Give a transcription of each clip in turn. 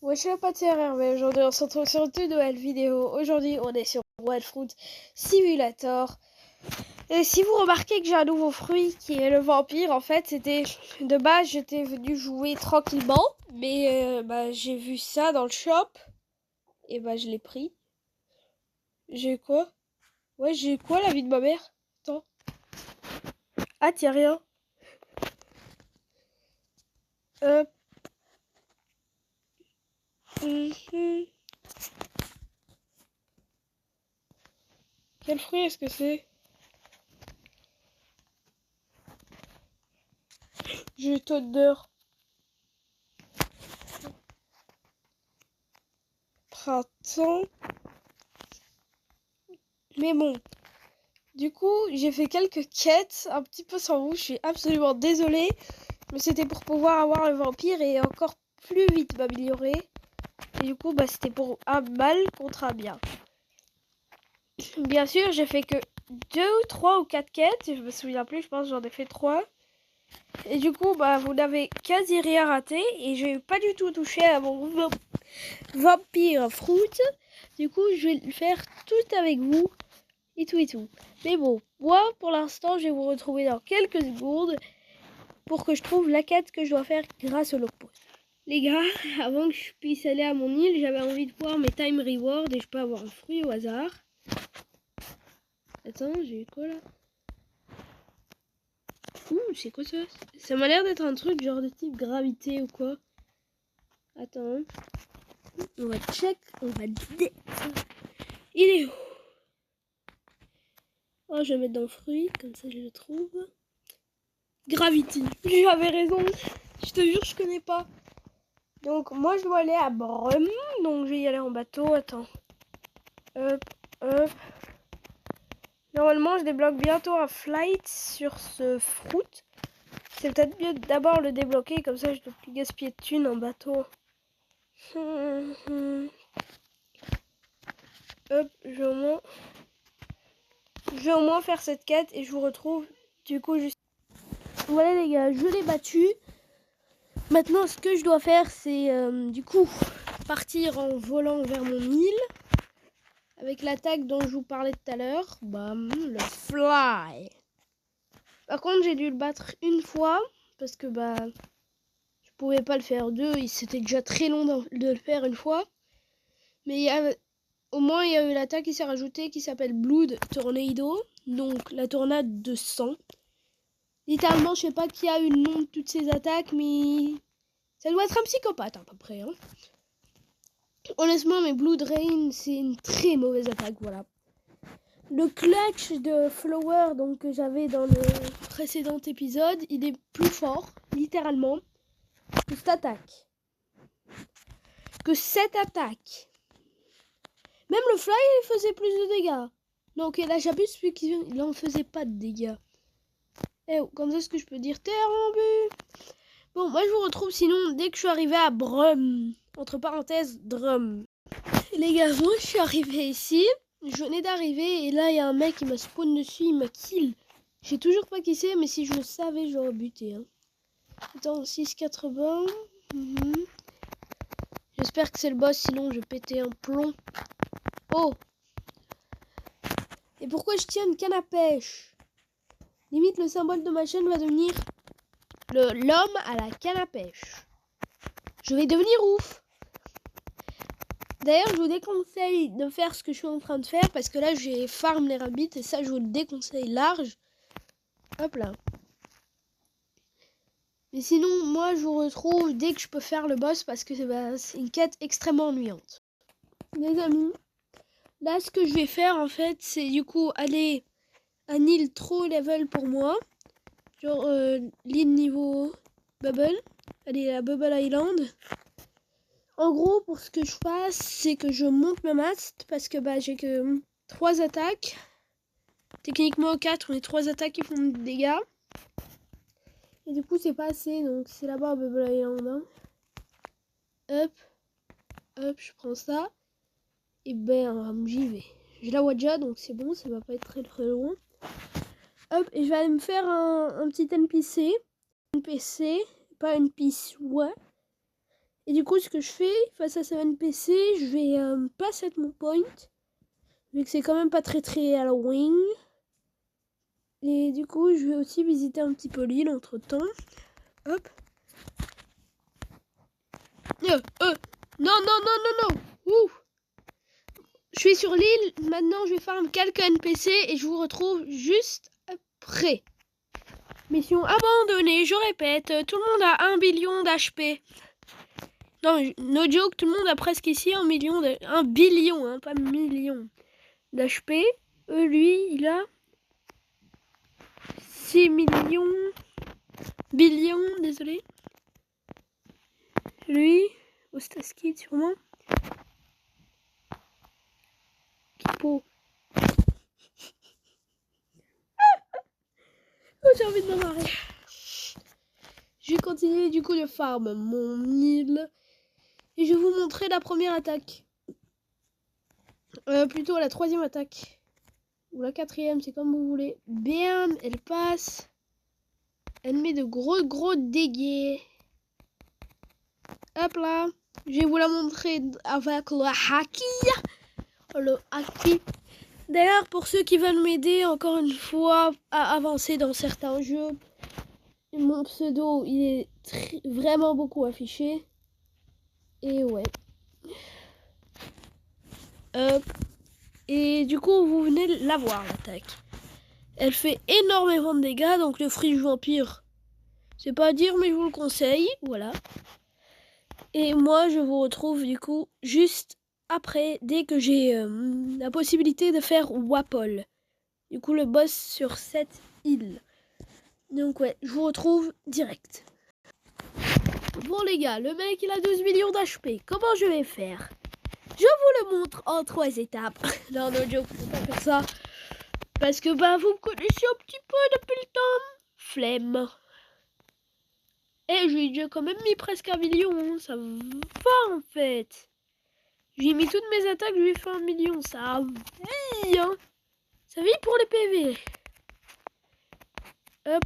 Wesh les potes, c'est RRV. Aujourd'hui on se retrouve sur une nouvelle vidéo. Aujourd'hui on est sur Wild Fruit Simulator. Et si vous remarquez que j'ai un nouveau fruit qui est le vampire, en fait c'était de base j'étais venu jouer tranquillement, mais j'ai vu ça dans le shop et je l'ai pris. J'ai quoi? Ouais, j'ai quoi, la vie de ma mère? Attends. Ah tiens, rien. Euh... Quel fruit est-ce que c'est? J'ai d'heure. Printemps. Mais bon. Du coup, j'ai fait quelques quêtes, un petit peu sans vous, je suis absolument désolée. Mais c'était pour pouvoir avoir le vampire et encore plus vite m'améliorer. Et du coup, c'était pour un mal contre un bien. Bien sûr, j'ai fait que 2, 3 ou 4 quêtes, je me souviens plus, je pense que j'en ai fait 3. Et du coup, vous n'avez quasi rien raté. Et j'ai pas du tout touché à mon vampire fruit. Du coup, je vais le faire tout avec vous. Et tout. Mais bon, moi, pour l'instant, je vais vous retrouver dans quelques secondes pour que je trouve la quête que je dois faire grâce au logpost. Les gars, avant que je puisse aller à mon île, j'avais envie de voir mes time rewards et je peux avoir un fruit au hasard. Attends, j'ai eu quoi là? Ouh, c'est quoi ça? Ça m'a l'air d'être un truc genre de type gravité ou quoi. Attends. On va check, il est où? Oh, je vais mettre dans le fruit, comme ça je le trouve. Gravity. J'avais raison. Je te jure, je connais pas. Donc, moi, je dois aller à Brum. Donc, je vais y aller en bateau. Attends. Hop. Normalement, je débloque bientôt un flight sur ce fruit. C'est peut-être mieux d'abord le débloquer. Comme ça, je dois plus gaspiller de thunes en bateau. Hop, je vais au moins faire cette quête et je vous retrouve du coup juste. Voilà les gars, je l'ai battu. Maintenant, ce que je dois faire, c'est du coup partir en volant vers mon île. Avec l'attaque dont je vous parlais tout à l'heure. Bam, le fly. Par contre, j'ai dû le battre une fois. Parce que je pouvais pas le faire deux. C'était déjà très long de le faire une fois. Mais au moins, il y a eu l'attaque qui s'est rajoutée qui s'appelle Blood Tornado. Donc, la tornade de sang. Littéralement, je sais pas qui a eu le nom de toutes ces attaques. Mais ça doit être un psychopathe à peu près. Hein. Honnêtement, mais Blood Rain, c'est une très mauvaise attaque. Voilà. Le clutch de Flower donc que j'avais dans le précédent épisode, il est plus fort, littéralement, que cette attaque. Même le fly, il faisait plus de dégâts. Non, ok, là j'abuse, vu qu'il en faisait pas de dégâts. Eh, comme ça, ce que je peux dire, t'es rembu. Bon, moi je vous retrouve sinon dès que je suis arrivé à Brum. Entre parenthèses, Drum. Les gars, moi je suis arrivé ici. Je venais d'arriver et là il y a un mec qui m'a spawn dessus, il m'a kill. Je sais toujours pas qui c'est, mais si je le savais, j'aurais buté. Hein. Attends, 6,80. J'espère que c'est le boss, sinon je vais péter un plomb. Oh! Et pourquoi je tiens une canne à pêche? Limite, le symbole de ma chaîne va devenir l'homme à la canne à pêche. Je vais devenir ouf! D'ailleurs, je vous déconseille de faire ce que je suis en train de faire parce que là, j'ai farm les rabbits et ça, je vous le déconseille large. Hop là. Mais sinon, moi, je vous retrouve dès que je peux faire le boss parce que c'est une quête extrêmement ennuyante. Les amis, là, ce que je vais faire, en fait, c'est du coup aller à une île trop level pour moi. Genre, l'île niveau Bubble. Aller à Bubble Island. En gros, pour ce que je fasse, c'est que je monte ma mast parce que j'ai que 3 attaques. Techniquement 4, mais 3 attaques qui font des dégâts. Et du coup, c'est pas assez, donc c'est là-bas à Bubble Island. Hein. Hop, je prends ça. Et j'y vais. Je la vois déjà, donc c'est bon, ça va pas être très très loin. Hop, et je vais aller me faire un petit NPC. NPC, pas NPC, ouais. Et du coup, ce que je fais face à ce NPC, je vais pas set mon point. Vu que c'est quand même pas très Halloween. Et du coup, je vais aussi visiter un petit peu l'île entre temps. Hop. Non, non, non. Ouh. Je suis sur l'île. Maintenant, je vais farm quelques NPC et je vous retrouve juste après. Mission abandonnée, je répète. Tout le monde a 1 billion d'HP. Non, no joke, tout le monde a presque ici 1 million, 1 billion, hein, pas million d'HP. Lui, il a 6 millions, billions, désolé. Lui, au Staskid sûrement. Kipo. Oh, j'ai envie de me marrer. Je vais continuer du coup de farm mon île. Et je vais vous montrer la première attaque. Plutôt la troisième attaque. Ou la quatrième, c'est comme vous voulez. Bam, elle passe. Elle met de gros dégâts. Hop là. Je vais vous la montrer avec le haki. Le haki. D'ailleurs, pour ceux qui veulent m'aider encore une fois à avancer dans certains jeux, mon pseudo, il est vraiment beaucoup affiché. Et ouais. Hop. Et du coup, vous venez la voir, l'attaque. Elle fait énormément de dégâts, donc le friche vampire, c'est pas à dire, mais je vous le conseille. Voilà. Et moi, je vous retrouve du coup juste après, dès que j'ai la possibilité de faire Wapol. Du coup, le boss sur cette île. Donc ouais, je vous retrouve direct. Bon les gars, le mec il a 12 millions d'HP. Comment je vais faire? Je vous le montre en 3 étapes. Non, no joke, faut pas faire ça. Parce que bah vous me connaissez un petit peu depuis le temps. Flemme. Et j'ai déjà quand même mis presque 1 million. Hein. Ça va en fait. J'ai mis toutes mes attaques, je lui ai fait 1 million. Ça vit, hein. Ça vit pour les PV. Hop.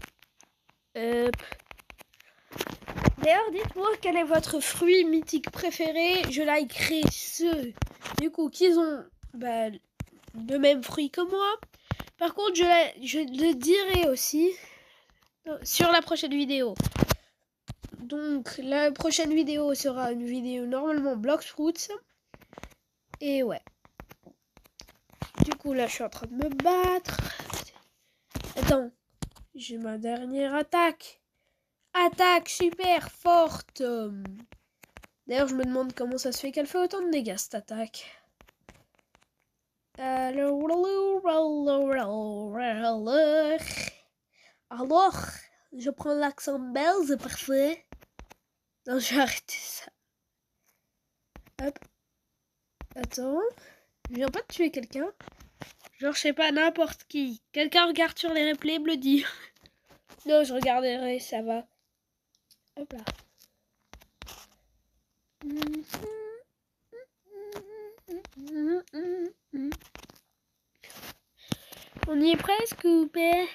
Hop. D'ailleurs, dites-moi quel est votre fruit mythique préféré. Je likerai ceux, du coup, qui ont bah, le même fruit que moi. Par contre, je le dirai aussi sur la prochaine vidéo. Donc, la prochaine vidéo sera une vidéo normalement Blox Fruits. Et ouais. Du coup, là, je suis en train de me battre. Attends. J'ai ma dernière attaque. Attaque super forte. D'ailleurs, je me demande comment ça se fait qu'elle fait autant de dégâts, cette attaque. Alors, je prends l'accent belge, c'est parfait. Non, je vais arrêter ça. Hop. Attends. Je viens pas de tuer quelqu'un. Genre, je sais pas, n'importe qui. Quelqu'un regarde sur les replays, me le dit. Non, je regarderai, ça va. Hop là. On y est presque ou pas?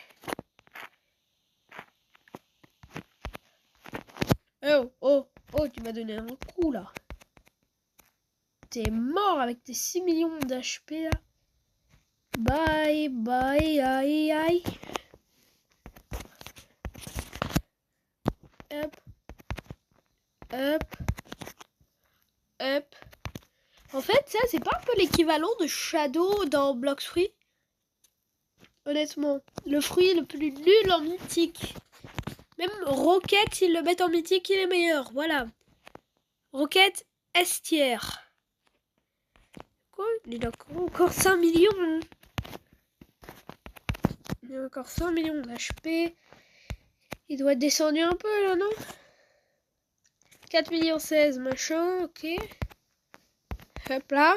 Oh, tu m'as donné un coup là. T'es mort avec tes 6 millions d'HP là. Bye, aïe, aïe. Hop. Hop. Hop. En fait, ça, c'est pas un peu l'équivalent de Shadow dans Blox Fruit? Honnêtement, le fruit le plus nul en mythique. Même Rocket, s'ils le mettent en mythique, il est meilleur. Voilà. Rocket Estière. Quoi? Il a encore 5 millions. Il a encore 5 millions d'HP. Il doit être descendu un peu là, non? 4 millions 16, machin, ok. Hop là.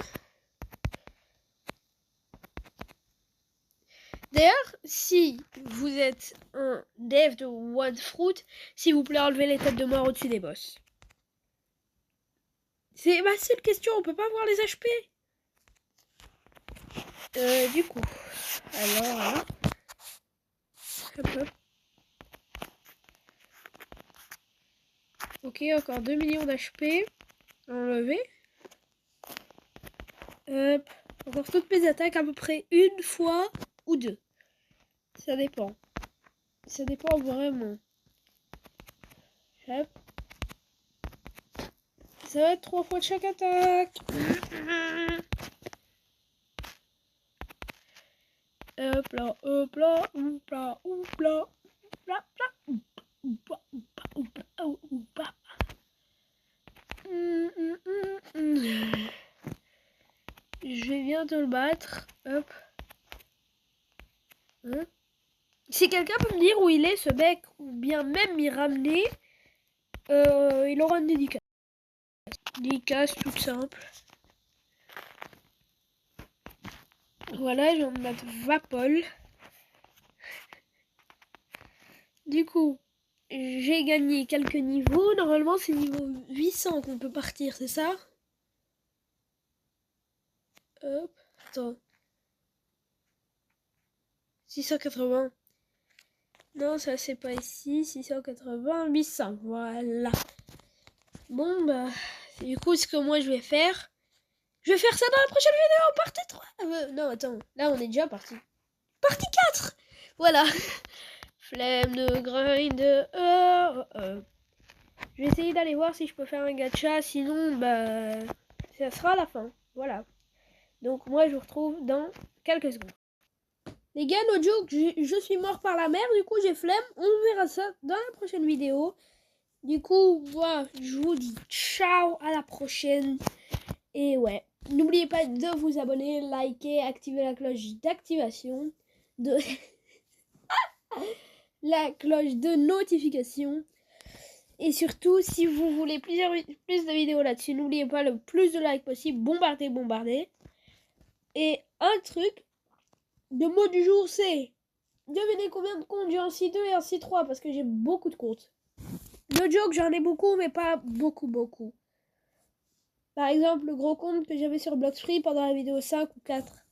D'ailleurs, si vous êtes un dev de One Fruit, s'il vous plaît, enlevez les têtes de mort au-dessus des boss. C'est ma seule question, on peut pas voir les HP. Du coup, alors là. Hop, hop. Ok, encore 2 millions d'HP. Enlever. Hop. Encore toutes mes attaques à peu près une fois ou deux. Ça dépend. Ça dépend vraiment. Hop. Ça va être 3 fois de chaque attaque. Hop là, hop là, hop là, hop là. Je vais bientôt le battre. Hop. Hein? Si quelqu'un peut me dire où il est ce mec, ou bien même m'y ramener, il aura une dédicace. Dédicace toute simple. Voilà, je vais me mettre Vapol. Du coup, j'ai gagné quelques niveaux. Normalement, c'est niveau 800 qu'on peut partir, c'est ça? Hop, attends. 680. Non, ça c'est pas ici. 680, 800. Voilà. Bon, bah, du coup, ce que moi je vais faire. Je vais faire ça dans la prochaine vidéo, partie 3. Non, attends. Là, on est déjà parti. Partie 4. Voilà. Flemme de grind. Je vais essayer d'aller voir si je peux faire un gacha. Sinon, bah, ça sera la fin. Voilà. Donc, moi, je vous retrouve dans quelques secondes. Les gars, no joke, je suis mort par la mer. Du coup, j'ai flemme. On verra ça dans la prochaine vidéo. Du coup, moi, je vous dis ciao, à la prochaine. Et ouais, n'oubliez pas de vous abonner, liker, activer la cloche d'activation. La cloche de notification. Et surtout, si vous voulez plus de vidéos là-dessus, n'oubliez pas le plus de likes possible. Bombardez. Et un truc, le mot du jour, c'est... Devinez combien de comptes j'ai en C2 et en C3 parce que j'ai beaucoup de comptes. No joke, j'en ai beaucoup, mais pas beaucoup. Par exemple, le gros compte que j'avais sur Bloxfree pendant la vidéo 5 ou 4.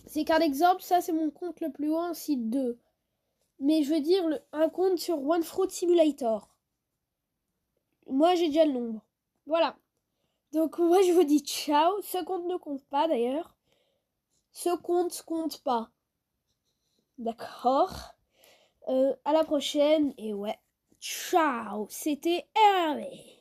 C'est qu'un exemple, ça c'est mon compte le plus haut en site 2. Mais je veux dire un compte sur One Fruit Simulator. Moi j'ai déjà le nombre. Voilà. Donc moi je vous dis ciao. Ce compte ne compte pas d'ailleurs. Ce compte compte pas. D'accord. À la prochaine. Et ouais. Ciao. C'était Hervé.